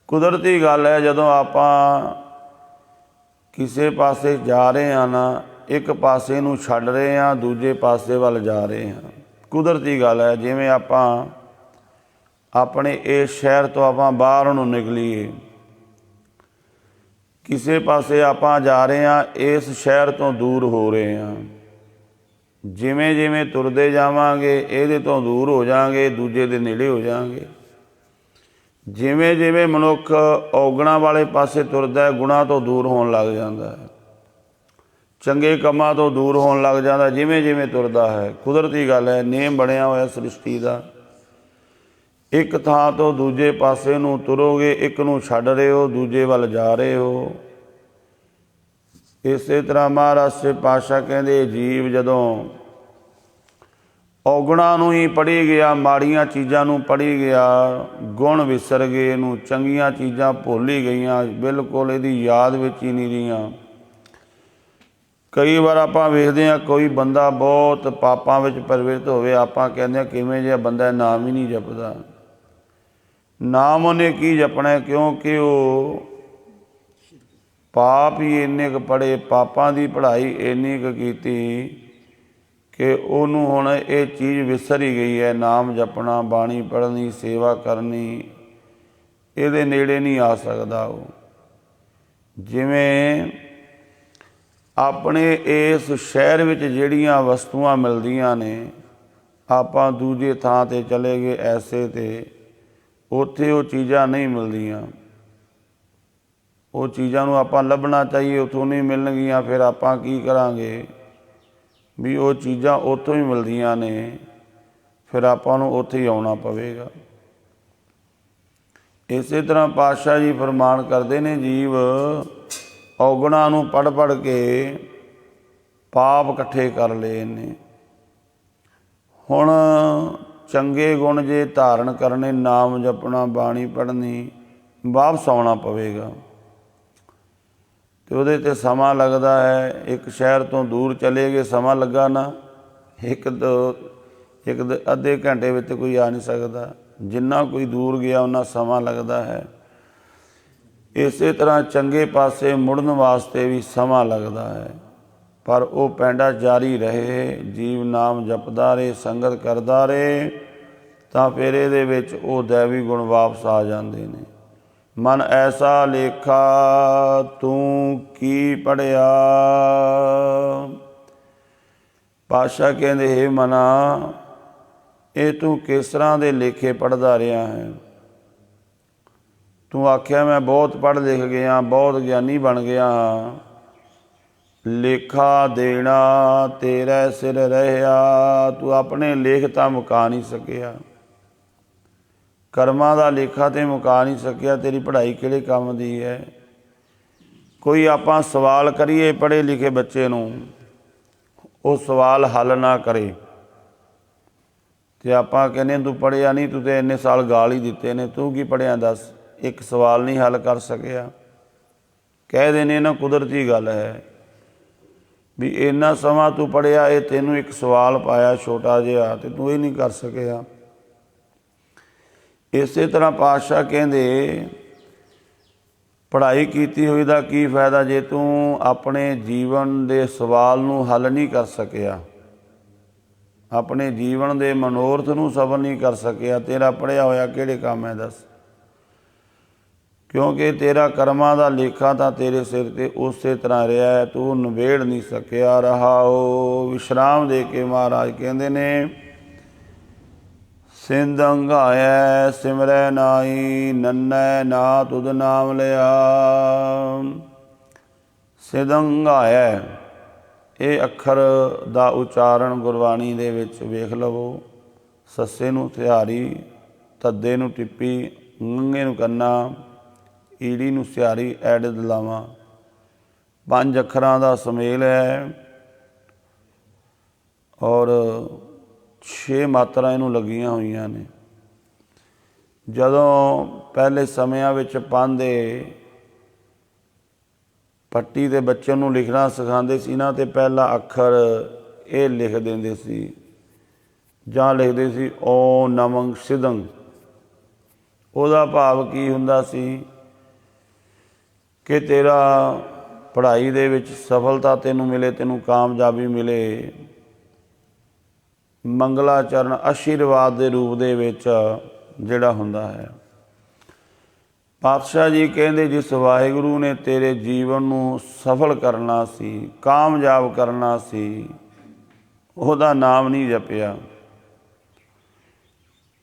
ਕੁਦਰਤੀ ਗੱਲ ਹੈ, ਜਦੋਂ ਆਪਾਂ ਕਿਸੇ ਪਾਸੇ ਜਾ ਰਹੇ ਹਾਂ ਨਾ, ਇੱਕ ਪਾਸੇ ਨੂੰ ਛੱਡ ਰਹੇ ਹਾਂ, ਦੂਜੇ ਪਾਸੇ ਵੱਲ ਜਾ ਰਹੇ ਹਾਂ। ਕੁਦਰਤੀ ਗੱਲ ਹੈ। ਜਿਵੇਂ ਆਪਾਂ ਆਪਣੇ ਇਸ ਸ਼ਹਿਰ ਤੋਂ ਆਪਾਂ ਬਾਹਰ ਨੂੰ ਨਿਕਲੀਏ, ਕਿਸੇ ਪਾਸੇ ਆਪਾਂ ਜਾ ਰਹੇ ਹਾਂ, ਇਸ ਸ਼ਹਿਰ ਤੋਂ ਦੂਰ ਹੋ ਰਹੇ ਹਾਂ। ਜਿਵੇਂ ਜਿਵੇਂ ਤੁਰਦੇ ਜਾਵਾਂਗੇ ਇਹਦੇ ਤੋਂ ਦੂਰ ਹੋ ਜਾਵਾਂਗੇ, ਦੂਜੇ ਦੇ ਨੇੜੇ ਹੋ ਜਾਵਾਂਗੇ। ਜਿਵੇਂ ਜਿਵੇਂ ਮਨੁੱਖ ਔਗਣਾਂ ਵਾਲੇ ਪਾਸੇ ਤੁਰਦਾ ਹੈ, ਗੁਣਾਂ ਤੋਂ ਦੂਰ ਹੋਣ ਲੱਗ ਜਾਂਦਾ ਹੈ, ਚੰਗੇ ਕੰਮਾਂ ਤੋਂ ਦੂਰ ਹੋਣ ਲੱਗ ਜਾਂਦਾ ਜਿਵੇਂ ਜਿਵੇਂ ਤੁਰਦਾ ਹੈ। ਕੁਦਰਤੀ ਗੱਲ ਹੈ, ਨੇਮ ਬਣਿਆ ਹੋਇਆ ਸ੍ਰਿਸ਼ਟੀ ਦਾ। ਇੱਕ ਥਾਂ ਤੋਂ ਦੂਜੇ ਪਾਸੇ ਨੂੰ ਤੁਰੋਗੇ, ਇੱਕ ਨੂੰ ਛੱਡ ਰਹੇ ਹੋ, ਦੂਜੇ ਵੱਲ ਜਾ ਰਹੇ ਹੋ। ਇਸੇ ਤਰ੍ਹਾਂ ਮਹਾਰਾਜ ਸੱਚੇ ਪਾਤਸ਼ਾਹ ਕਹਿੰਦੇ, ਜੀਵ ਜਦੋਂ ਔਗਣਾਂ ਨੂੰ ਹੀ ਪੜ੍ਹੀ ਗਿਆ, ਮਾੜੀਆਂ ਚੀਜ਼ਾਂ ਨੂੰ ਪੜ੍ਹੀ ਗਿਆ, ਗੁਣ ਵਿਸਰ ਗਏ, ਇਹਨੂੰ ਚੰਗੀਆਂ ਚੀਜ਼ਾਂ ਭੁੱਲ ਹੀ ਗਈਆਂ, ਬਿਲਕੁਲ ਇਹਦੀ ਯਾਦ ਵਿੱਚ ਹੀ ਨਹੀਂ ਰਹੀਆਂ। ਕਈ ਵਾਰ ਆਪਾਂ ਵੇਖਦੇ ਹਾਂ ਕੋਈ ਬੰਦਾ ਬਹੁਤ ਪਾਪਾਂ ਵਿੱਚ ਪ੍ਰਵਿਰਤ ਹੋਵੇ, ਆਪਾਂ ਕਹਿੰਦੇ ਹਾਂ ਕਿਵੇਂ ਜਿਹਾ ਬੰਦਾ, ਨਾਮ ਹੀ ਨਹੀਂ ਜਪਦਾ। ਨਾਮ ਉਹਨੇ ਕੀ ਜਪਣਾ, ਕਿਉਂਕਿ ਉਹ ਪਾਪ ਹੀ ਇੰਨੇ ਕੁ ਪੜ੍ਹੇ, ਪਾਪਾਂ ਦੀ ਪੜ੍ਹਾਈ ਇੰਨੀ ਕੁ ਕੀਤੀ ਕਿ ਉਹਨੂੰ ਹੁਣ ਇਹ ਚੀਜ਼ ਵਿਸਰ ਹੀ ਗਈ ਹੈ। ਨਾਮ ਜਪਣਾ, ਬਾਣੀ ਪੜ੍ਹਨੀ, ਸੇਵਾ ਕਰਨੀ, ਇਹਦੇ ਨੇੜੇ ਨਹੀਂ ਆ ਸਕਦਾ ਉਹ। ਜਿਵੇਂ ਆਪਣੇ ਇਸ ਸ਼ਹਿਰ ਵਿੱਚ ਜਿਹੜੀਆਂ ਵਸਤੂਆਂ ਮਿਲਦੀਆਂ ਨੇ, ਆਪਾਂ ਦੂਜੇ ਥਾਂ 'ਤੇ ਚਲੇ ਗਏ ਐਸੇ 'ਤੇ, ਉੱਥੇ ਉਹ ਚੀਜ਼ਾਂ ਨਹੀਂ ਮਿਲਦੀਆਂ। ਉਹ ਚੀਜ਼ਾਂ ਨੂੰ ਆਪਾਂ ਲੱਭਣਾ ਚਾਹੀਏ, ਉੱਥੋਂ ਨਹੀਂ ਮਿਲਣਗੀਆਂ। ਫਿਰ ਆਪਾਂ ਕੀ ਕਰਾਂਗੇ ਵੀ ਉਹ ਚੀਜ਼ਾਂ ਉੱਥੋਂ ਹੀ ਮਿਲਦੀਆਂ ਨੇ, ਫਿਰ ਆਪਾਂ ਨੂੰ ਉੱਥੇ ਹੀ ਆਉਣਾ ਪਵੇਗਾ। ਇਸੇ ਤਰ੍ਹਾਂ ਪਾਤਸ਼ਾਹ ਜੀ ਫਰਮਾਨ ਕਰਦੇ ਨੇ, ਜੀਵ ਔਗਣਾਂ ਨੂੰ ਪੜ੍ਹ ਪੜ੍ਹ ਕੇ ਪਾਪ ਇਕੱਠੇ ਕਰ ਲਏ ਨੇ। ਹੁਣ ਚੰਗੇ ਗੁਣ ਜੇ ਧਾਰਨ ਕਰਨੇ, ਨਾਮ ਜਪਣਾ, ਬਾਣੀ ਪੜ੍ਹਨੀ, ਵਾਪਸ ਆਉਣਾ ਪਵੇਗਾ। ਅਤੇ ਉਹਦੇ 'ਤੇ ਸਮਾਂ ਲੱਗਦਾ ਹੈ। ਇੱਕ ਸ਼ਹਿਰ ਤੋਂ ਦੂਰ ਚਲੇ ਗਏ, ਸਮਾਂ ਲੱਗਾ ਨਾ, ਅੱਧੇ ਘੰਟੇ ਵਿੱਚ ਕੋਈ ਆ ਨਹੀਂ ਸਕਦਾ। ਜਿੰਨਾ ਕੋਈ ਦੂਰ ਗਿਆ ਓਨਾ ਸਮਾਂ ਲੱਗਦਾ ਹੈ। ਇਸੇ ਤਰ੍ਹਾਂ ਚੰਗੇ ਪਾਸੇ ਮੁੜਨ ਵਾਸਤੇ ਵੀ ਸਮਾਂ ਲੱਗਦਾ ਹੈ, ਪਰ ਉਹ ਪੈਂਡਾ ਜਾਰੀ ਰਹੇ, ਜੀਵ ਨਾਮ ਜਪਦਾ ਰਹੇ, ਸੰਗਤ ਕਰਦਾ ਰਹੇ, ਤਾਂ ਫਿਰ ਇਹਦੇ ਵਿੱਚ ਉਹ ਦੈਵੀ ਗੁਣ ਵਾਪਸ ਆ ਜਾਂਦੇ ਨੇ। ਮਨ ਐਸਾ ਲੇਖਾ ਤੂੰ ਕੀ ਪੜ੍ਹਿਆ। ਪਾਤਸ਼ਾਹ ਕਹਿੰਦੇ, ਹੇ ਮਨਾ, ਇਹ ਤੂੰ ਕਿਸ ਤਰ੍ਹਾਂ ਦੇ ਲੇਖੇ ਪੜ੍ਹਦਾ ਰਿਹਾ ਹੈ। ਤੂੰ ਆਖਿਆ ਮੈਂ ਬਹੁਤ ਪੜ੍ਹ ਲਿਖ ਗਿਆ, ਬਹੁਤ ਗਿਆਨੀ ਬਣ ਗਿਆ। ਲੇਖਾ ਦੇਣਾ ਤੇਰੇ ਸਿਰ ਰਹਿਆ। ਤੂੰ ਆਪਣੇ ਲੇਖ ਤਾਂ ਮੁਕਾ ਨਹੀਂ ਸਕਿਆ, ਕਰਮਾਂ ਦਾ ਲੇਖਾ ਤੇ ਮੁਕਾ ਨਹੀਂ ਸਕਿਆ। ਤੇਰੀ ਪੜ੍ਹਾਈ ਕਿਹੜੇ ਕੰਮ ਦੀ ਹੈ। ਕੋਈ ਆਪਾਂ ਸਵਾਲ ਕਰੀਏ ਪੜ੍ਹੇ ਲਿਖੇ ਬੱਚੇ ਨੂੰ, ਉਹ ਸਵਾਲ ਹੱਲ ਨਾ ਕਰੇ ਅਤੇ ਆਪਾਂ ਕਹਿੰਦੇ ਤੂੰ ਪੜ੍ਹਿਆ ਨਹੀਂ, ਤੂੰ ਤਾਂ ਇੰਨੇ ਸਾਲ ਗਾਲ ਹੀ ਦਿੱਤੇ ਨੇ, ਤੂੰ ਕੀ ਪੜ੍ਹਿਆ ਦੱਸ। ਇੱਕ ਸਵਾਲ ਨਹੀਂ ਹੱਲ ਕਰ ਸਕਿਆ। ਕਹਿ ਦੇਣੇ ਨਾ, ਕੁਦਰਤੀ ਗੱਲ ਹੈ ਵੀ ਇੰਨਾ ਸਮਾਂ ਤੂੰ ਪੜ੍ਹਿਆ, ਇਹ ਤੈਨੂੰ ਇੱਕ ਸਵਾਲ ਪਾਇਆ ਛੋਟਾ ਜਿਹਾ ਅਤੇ ਤੂੰ ਇਹ ਨਹੀਂ ਕਰ ਸਕਿਆ। ਇਸੇ ਤਰ੍ਹਾਂ ਪਾਤਸ਼ਾਹ ਕਹਿੰਦੇ, ਪੜ੍ਹਾਈ ਕੀਤੀ ਹੋਈ ਦਾ ਕੀ ਫਾਇਦਾ ਜੇ ਤੂੰ ਆਪਣੇ ਜੀਵਨ ਦੇ ਸਵਾਲ ਨੂੰ ਹੱਲ ਨਹੀਂ ਕਰ ਸਕਿਆ, ਆਪਣੇ ਜੀਵਨ ਦੇ ਮਨੋਰਥ ਨੂੰ ਸਫਲ ਨਹੀਂ ਕਰ ਸਕਿਆ। ਤੇਰਾ ਪੜ੍ਹਿਆ ਹੋਇਆ ਕਿਹੜੇ ਕੰਮ ਹੈ ਦੱਸ। ਕਿਉਂਕਿ ਤੇਰਾ ਕਰਮਾਂ ਦਾ ਲੇਖਾ ਤਾਂ ਤੇਰੇ ਸਿਰ 'ਤੇ ਉਸੇ ਤਰ੍ਹਾਂ ਰਿਹਾ ਹੈ, ਤੂੰ ਨਿਬੇੜ ਨਹੀਂ ਸਕਿਆ। ਰਹਾਓ। ਵਿਸ਼ਰਾਮ ਦੇ ਕੇ ਮਹਾਰਾਜ ਕਹਿੰਦੇ ਨੇ, ਸਿੰਧ ਅੰਘਾਇਐ ਸਿਮਰੈ ਨਾਈ, ਨੰਨੈ ਨਾ ਤੁਧ ਨਾਮ ਲਿਆ। ਸਿੰਧ ਅੰਘਾਇਐ, ਇਹ ਅੱਖਰ ਦਾ ਉਚਾਰਨ ਗੁਰਬਾਣੀ ਦੇ ਵਿੱਚ ਵੇਖ ਲਵੋ। ਸੱਸੇ ਨੂੰ ਥਿਆਰੀ, ਧੱਦੇ ਨੂੰ ਟਿੱਪੀ, ੰਘੇ ਨੂੰ ਕੰਨਾ, ਈੜੀ ਨੂੰ ਸਿਹਾਰੀ, ਐਡ ਦਲਾਵਾਂ। 5 ਅੱਖਰਾਂ ਦਾ ਸੁਮੇਲ ਹੈ ਔਰ 6 ਮਾਤਰਾ ਇਹਨੂੰ ਲੱਗੀਆਂ ਹੋਈਆਂ ਨੇ। ਜਦੋਂ ਪਹਿਲੇ ਸਮਿਆਂ ਵਿੱਚ ਪਾਂਧੇ ਪੱਟੀ ਦੇ ਬੱਚੇ ਨੂੰ ਲਿਖਣਾ ਸਿਖਾਉਂਦੇ ਸੀ ਨਾ, ਅਤੇ ਪਹਿਲਾ ਅੱਖਰ ਇਹ ਲਿਖ ਦਿੰਦੇ ਸੀ ਜਾਂ ਲਿਖਦੇ ਸੀ ਓ ਨਮੰ ਸਿਦੰ। ਉਹਦਾ ਭਾਵ ਕੀ ਹੁੰਦਾ ਸੀ ਕਿ ਤੇਰਾ ਪੜ੍ਹਾਈ ਦੇ ਵਿੱਚ ਸਫਲਤਾ ਤੈਨੂੰ ਮਿਲੇ, ਤੈਨੂੰ ਕਾਮਯਾਬੀ ਮਿਲੇ। ਮੰਗਲਾਚਰਨ ਆਸ਼ੀਰਵਾਦ ਦੇ ਰੂਪ ਦੇ ਵਿੱਚ ਜਿਹੜਾ ਹੁੰਦਾ ਹੈ। ਪਾਤਸ਼ਾਹ ਜੀ ਕਹਿੰਦੇ ਜਿਸ ਵਾਹਿਗੁਰੂ ਨੇ ਤੇਰੇ ਜੀਵਨ ਨੂੰ ਸਫਲ ਕਰਨਾ ਸੀ, ਕਾਮਯਾਬ ਕਰਨਾ ਸੀ, ਉਹਦਾ ਨਾਮ ਨਹੀਂ ਜਪਿਆ।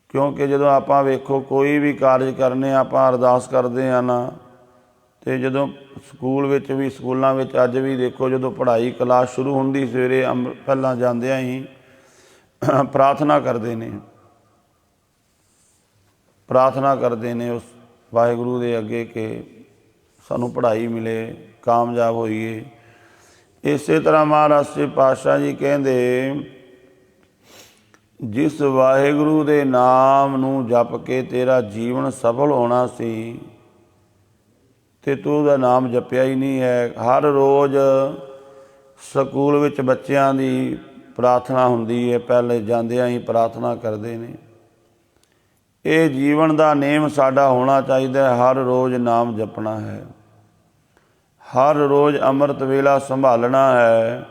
ਕਿਉਂਕਿ ਜਦੋਂ ਆਪਾਂ ਵੇਖੋ ਕੋਈ ਵੀ ਕਾਰਜ ਕਰਨੇ ਆਪਾਂ ਅਰਦਾਸ ਕਰਦੇ ਹਾਂ ਨਾ, ਅਤੇ ਜਦੋਂ ਸਕੂਲ ਵਿੱਚ ਵੀ, ਸਕੂਲਾਂ ਵਿੱਚ ਅੱਜ ਵੀ ਦੇਖੋ ਜਦੋਂ ਪੜ੍ਹਾਈ ਕਲਾਸ ਸ਼ੁਰੂ ਹੁੰਦੀ ਸਵੇਰੇ ਪਹਿਲਾਂ ਜਾਂਦਿਆਂ ਹੀ ਪ੍ਰਾਰਥਨਾ ਕਰਦੇ ਨੇ ਉਸ ਵਾਹਿਗੁਰੂ ਦੇ ਅੱਗੇ ਕਿ ਸਾਨੂੰ ਪੜ੍ਹਾਈ ਮਿਲੇ, ਕਾਮਯਾਬ ਹੋਈਏ। ਇਸੇ ਤਰ੍ਹਾਂ ਮਹਾਰਾਜ ਸੱਚੇ ਪਾਤਸ਼ਾਹ ਜੀ ਕਹਿੰਦੇ ਜਿਸ ਵਾਹਿਗੁਰੂ ਦੇ ਨਾਮ ਨੂੰ ਜਪ ਕੇ ਤੇਰਾ ਜੀਵਨ ਸਫਲ ਹੋਣਾ ਸੀ ਅਤੇ ਤੂੰ ਉਹਦਾ ਨਾਮ ਜਪਿਆ ਹੀ ਨਹੀਂ ਹੈ। ਹਰ ਰੋਜ਼ ਸਕੂਲ ਵਿੱਚ ਬੱਚਿਆਂ ਦੀ ਪ੍ਰਾਰਥਨਾ ਹੁੰਦੀ ਹੈ, ਪਹਿਲੇ ਜਾਂਦਿਆਂ ਹੀ ਪ੍ਰਾਰਥਨਾ ਕਰਦੇ ਨੇ। ਇਹ ਜੀਵਨ ਦਾ ਨੇਮ ਸਾਡਾ ਹੋਣਾ ਚਾਹੀਦਾ ਹੈ, ਹਰ ਰੋਜ਼ ਨਾਮ ਜਪਣਾ ਹੈ, ਹਰ ਰੋਜ਼ ਅੰਮ੍ਰਿਤ ਵੇਲਾ ਸੰਭਾਲਣਾ ਹੈ,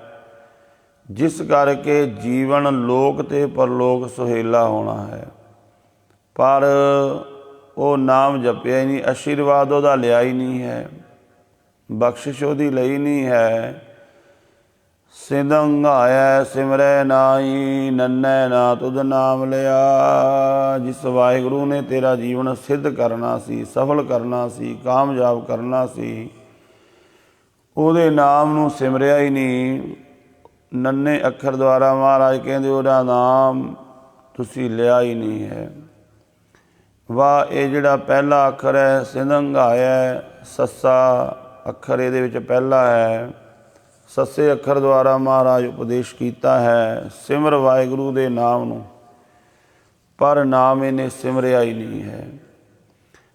ਜਿਸ ਕਰਕੇ ਜੀਵਨ ਲੋਕ ਅਤੇ ਪਰਲੋਕ ਸੁਹੇਲਾ ਹੋਣਾ ਹੈ। ਪਰ ਉਹ ਨਾਮ ਜਪਿਆ ਹੀ ਨਹੀਂ, ਆਸ਼ੀਰਵਾਦ ਉਹਦਾ ਲਿਆ ਹੀ ਨਹੀਂ ਹੈ, ਬਖਸ਼ਿਸ਼ ਉਹਦੀ ਲਈ ਨਹੀਂ ਹੈ। ਸਿੰਧੰਘਾਇ ਸਿਮਰੈ ਨਾਹੀ, ਨੰਨੈ ਨਾ ਤੁਧ ਨਾਮ ਲਿਆ। ਜਿਸ ਵਾਹਿਗੁਰੂ ਨੇ ਤੇਰਾ ਜੀਵਨ ਸਿੱਧ ਕਰਨਾ ਸੀ, ਸਫਲ ਕਰਨਾ ਸੀ, ਕਾਮਯਾਬ ਕਰਨਾ ਸੀ, ਉਹਦੇ ਨਾਮ ਨੂੰ ਸਿਮਰਿਆ ਹੀ ਨਹੀਂ। ਨੰਨੇ ਅੱਖਰ ਦੁਆਰਾ ਮਹਾਰਾਜ ਕਹਿੰਦੇ ਉਹਦਾ ਨਾਮ ਤੁਸੀਂ ਲਿਆ ਹੀ ਨਹੀਂ ਹੈ। ਵਾਹ, ਇਹ ਜਿਹੜਾ ਪਹਿਲਾ ਅੱਖਰ ਹੈ ਸਿੰਧੰਘਾਇ, ਸੱਸਾ ਅੱਖਰ ਇਹਦੇ ਵਿੱਚ ਪਹਿਲਾ ਹੈ। ਸੱਸੇ ਅੱਖਰ ਦੁਆਰਾ ਮਹਾਰਾਜ ਉਪਦੇਸ਼ ਕੀਤਾ ਹੈ ਸਿਮਰ ਵਾਹਿਗੁਰੂ ਦੇ ਨਾਮ ਨੂੰ, ਪਰ ਨਾਮ ਇਹਨੇ ਸਿਮਰਿਆ ਹੀ ਨਹੀਂ ਹੈ।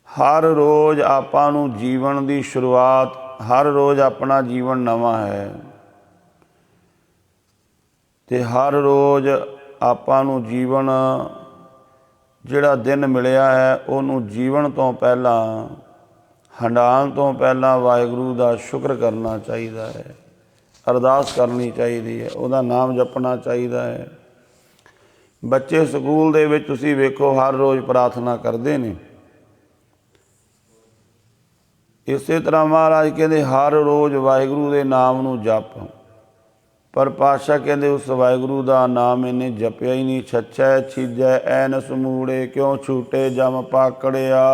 ਹਰ ਰੋਜ਼ ਆਪਾਂ ਨੂੰ ਜੀਵਨ ਦੀ ਸ਼ੁਰੂਆਤ, ਹਰ ਰੋਜ਼ ਆਪਣਾ ਜੀਵਨ ਨਵਾਂ ਹੈ ਅਤੇ ਹਰ ਰੋਜ਼ ਆਪਾਂ ਨੂੰ ਜੀਵਨ ਜਿਹੜਾ ਦਿਨ ਮਿਲਿਆ ਹੈ ਉਹਨੂੰ ਜੀਵਨ ਤੋਂ ਪਹਿਲਾਂ, ਹੰਡਾਉਣ ਤੋਂ ਪਹਿਲਾਂ ਵਾਹਿਗੁਰੂ ਦਾ ਸ਼ੁਕਰ ਕਰਨਾ ਚਾਹੀਦਾ ਹੈ, ਅਰਦਾਸ ਕਰਨੀ ਚਾਹੀਦੀ ਹੈ, ਉਹਦਾ ਨਾਮ ਜਪਣਾ ਚਾਹੀਦਾ ਹੈ। ਬੱਚੇ ਸਕੂਲ ਦੇ ਵਿੱਚ ਤੁਸੀਂ ਵੇਖੋ ਹਰ ਰੋਜ਼ ਪ੍ਰਾਰਥਨਾ ਕਰਦੇ ਨੇ। ਇਸੇ ਤਰ੍ਹਾਂ ਮਹਾਰਾਜ ਕਹਿੰਦੇ ਹਰ ਰੋਜ਼ ਵਾਹਿਗੁਰੂ ਦੇ ਨਾਮ ਨੂੰ ਜਪ, ਪਰ ਪਾਤਸ਼ਾਹ ਕਹਿੰਦੇ ਉਸ ਵਾਹਿਗੁਰੂ ਦਾ ਨਾਮ ਇਹਨੇ ਜਪਿਆ ਹੀ ਨਹੀਂ। ਛੱਛੈ ਛੀਜੈ ਐਨਸ ਮੂੜੇ, ਕਿਉਂ ਛੂਟੇ ਜਮ ਪਾਕੜਿਆ।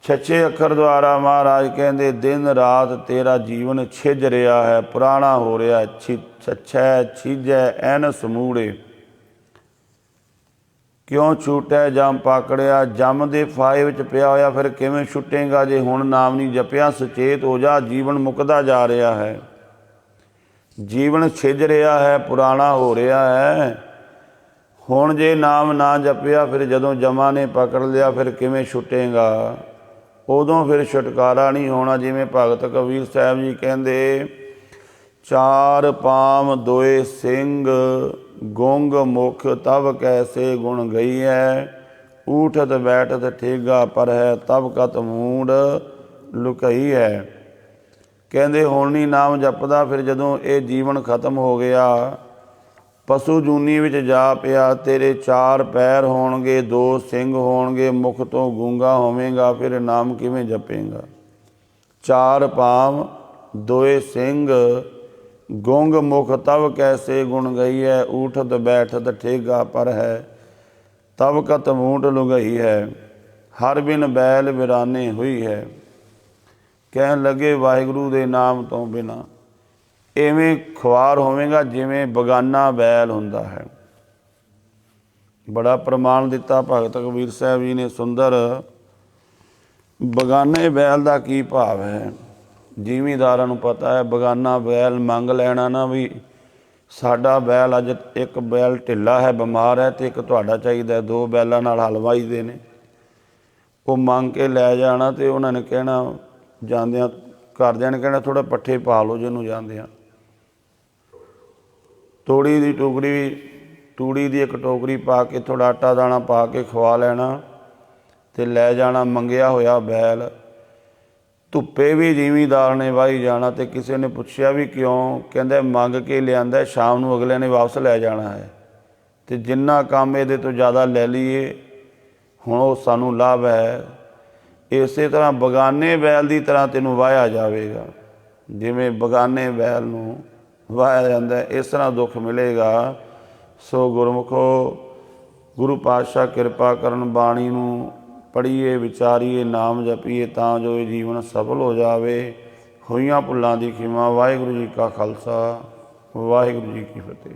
ਛੱਛੇ ਅੱਖਰ ਦੁਆਰਾ ਮਹਾਰਾਜ ਕਹਿੰਦੇ ਦਿਨ ਰਾਤ ਤੇਰਾ ਜੀਵਨ ਛਿੱਜ ਰਿਹਾ ਹੈ, ਪੁਰਾਣਾ ਹੋ ਰਿਹਾ। ਛੱਛੈ ਛੀਜੈ ਐਨਸ ਮੂੜੇ, ਕਿਉਂ ਛੂਟੈ ਜਮ ਪਾਕੜਿਆ। ਜਮ ਦੇ ਫਾਹੇ ਵਿੱਚ ਪਿਆ ਹੋਇਆ ਫਿਰ ਕਿਵੇਂ ਛੁੱਟੇਗਾ ਜੇ ਹੁਣ ਨਾਮ ਨਹੀਂ ਜਪਿਆ। ਸੁਚੇਤ ਹੋ ਜਾ, ਜੀਵਨ ਮੁੱਕਦਾ ਜਾ ਰਿਹਾ ਹੈ, ਜੀਵਨ ਛਿੱਜ ਰਿਹਾ ਹੈ, ਪੁਰਾਣਾ ਹੋ ਰਿਹਾ ਹੈ। ਹੁਣ ਜੇ ਨਾਮ ਨਾ ਜਪਿਆ ਫਿਰ ਜਦੋਂ ਜਮਾਂ ਨੇ ਪਕੜ ਲਿਆ ਫਿਰ ਕਿਵੇਂ ਛੁੱਟੇਗਾ, ਉਦੋਂ ਫਿਰ ਛੁਟਕਾਰਾ ਨਹੀਂ ਹੋਣਾ। ਜਿਵੇਂ ਭਗਤ ਕਬੀਰ ਸਾਹਿਬ ਜੀ ਕਹਿੰਦੇ ਚਾਰ ਪਾਮ ਦੋਏ ਸਿੰਘ, ਗੁੰਗ ਮੁਖ ਤਬ ਕੈਸੇ ਗੁਣ ਗਈ ਹੈ। ਊਠਤ ਬੈਠਤ ਠੇਗਾ ਪਰ ਹੈ, ਤਬ ਕਤ ਮੂੜ ਲੁਕਈ ਹੈ। ਕਹਿੰਦੇ ਹੁਣ ਨਹੀਂ ਨਾਮ ਜਪਦਾ, ਫਿਰ ਜਦੋਂ ਇਹ ਜੀਵਨ ਖਤਮ ਹੋ ਗਿਆ, ਪਸ਼ੂ ਜੂਨੀ ਵਿੱਚ ਜਾ ਪਿਆ, ਤੇਰੇ ਚਾਰ ਪੈਰ ਹੋਣਗੇ, ਦੋ ਸਿੰਘ ਹੋਣਗੇ, ਮੁਖ ਤੋਂ ਗੂੰਗਾ ਹੋਵੇਗਾ, ਫਿਰ ਨਾਮ ਕਿਵੇਂ ਜਪੇਗਾ। ਚਾਰ ਪਾਮ ਦੋਏ ਸਿੰਘ, ਗੁੰਗ ਮੁਖ ਤਬ ਕੈਸੇ ਗੁਣ ਗਈ ਹੈ। ਊਠਤ ਬੈਠਤ ਠੇਗਾ ਪਰ ਹੈ, ਤਬ ਕਤ ਮੂਟ ਲੁਗਈ ਹੈ। ਹਰ ਬਿਨ ਬੈਲ ਵਿਰਾਨੇ ਹੋਈ ਹੈ। ਕਹਿਣ ਲੱਗੇ ਵਾਹਿਗੁਰੂ ਦੇ ਨਾਮ ਤੋਂ ਬਿਨਾਂ ਇਵੇਂ ਖੁਆਰ ਹੋਵੇਗਾ ਜਿਵੇਂ ਬਗਾਨਾ ਬੈਲ ਹੁੰਦਾ ਹੈ। ਬੜਾ ਪ੍ਰਮਾਣ ਦਿੱਤਾ ਭਗਤ ਕਬੀਰ ਸਾਹਿਬ ਜੀ ਨੇ ਸੁੰਦਰ। ਬਗਾਨੇ ਬੈਲ ਦਾ ਕੀ ਭਾਵ ਹੈ, ਜ਼ਿਮੀਂਦਾਰਾਂ ਨੂੰ ਪਤਾ ਹੈ। ਬਗਾਨਾ ਬੈਲ ਮੰਗ ਲੈਣਾ ਨਾ, ਵੀ ਸਾਡਾ ਬੈਲ ਅੱਜ ਇੱਕ ਬੈਲ ਢਿੱਲਾ ਹੈ, ਬਿਮਾਰ ਹੈ, ਅਤੇ ਇੱਕ ਤੁਹਾਡਾ ਚਾਹੀਦਾ, ਦੋ ਬੈਲਾਂ ਨਾਲ ਹਲ ਵਾਹੀਦੇ ਨੇ। ਉਹ ਮੰਗ ਕੇ ਲੈ ਜਾਣਾ ਅਤੇ ਉਹਨਾਂ ਨੇ ਕਹਿਣਾ ਜਾਂਦਿਆਂ, ਘਰਦਿਆਂ ਨੇ ਕਹਿਣਾ ਥੋੜ੍ਹਾ ਪੱਠੇ ਪਾ ਲਓ ਜਿਹਨੂੰ ਜਾਂਦਿਆਂ। ਤੂੜੀ ਦੀ ਇੱਕ ਟੋਕਰੀ ਪਾ ਕੇ ਥੋੜ੍ਹਾ ਆਟਾ ਦਾਣਾ ਪਾ ਕੇ ਖਵਾ ਲੈਣਾ ਅਤੇ ਲੈ ਜਾਣਾ ਮੰਗਿਆ ਹੋਇਆ ਬੈਲ। ਧੁੱਪੇ ਵੀ ਜ਼ਿਮੀਂਦਾਰ ਨੇ ਵਾਹੀ ਜਾਣਾ। ਅਤੇ ਕਿਸੇ ਨੇ ਪੁੱਛਿਆ ਵੀ ਕਿਉਂ, ਕਹਿੰਦਾ ਮੰਗ ਕੇ ਲਿਆਂਦਾ, ਸ਼ਾਮ ਨੂੰ ਅਗਲੇ ਨੇ ਵਾਪਸ ਲੈ ਜਾਣਾ ਹੈ, ਅਤੇ ਜਿੰਨਾ ਕੰਮ ਇਹਦੇ ਤੋਂ ਜ਼ਿਆਦਾ ਲੈ ਲਈਏ ਹੁਣ ਉਹ ਸਾਨੂੰ ਲਾਭ ਹੈ। ਇਸੇ ਤਰ੍ਹਾਂ ਬਗਾਨੇ ਬੈਲ ਦੀ ਤਰ੍ਹਾਂ ਤੈਨੂੰ ਵਾਹਿਆ ਜਾਵੇਗਾ। ਜਿਵੇਂ ਬਗਾਨੇ ਬੈਲ ਨੂੰ ਵਾਹਿਆ ਜਾਂਦਾ ਇਸ ਤਰ੍ਹਾਂ ਦੁੱਖ ਮਿਲੇਗਾ। ਸੋ ਗੁਰਮੁਖੋ, ਗੁਰੂ ਪਾਤਸ਼ਾਹ ਕਿਰਪਾ ਕਰਨ, ਬਾਣੀ ਨੂੰ ਪੜ੍ਹੀਏ, ਵਿਚਾਰੀਏ, ਨਾਮ ਜਪੀਏ ਤਾਂ ਜੋ ਇਹ ਜੀਵਨ ਸਫਲ ਹੋ ਜਾਵੇ। ਹੋਈਆਂ ਭੁੱਲਾਂ ਦੀ ਖਿਮਾ। ਵਾਹਿਗੁਰੂ ਜੀ ਕਾ ਖਾਲਸਾ, ਵਾਹਿਗੁਰੂ ਜੀ ਕੀ ਫਤਿਹ।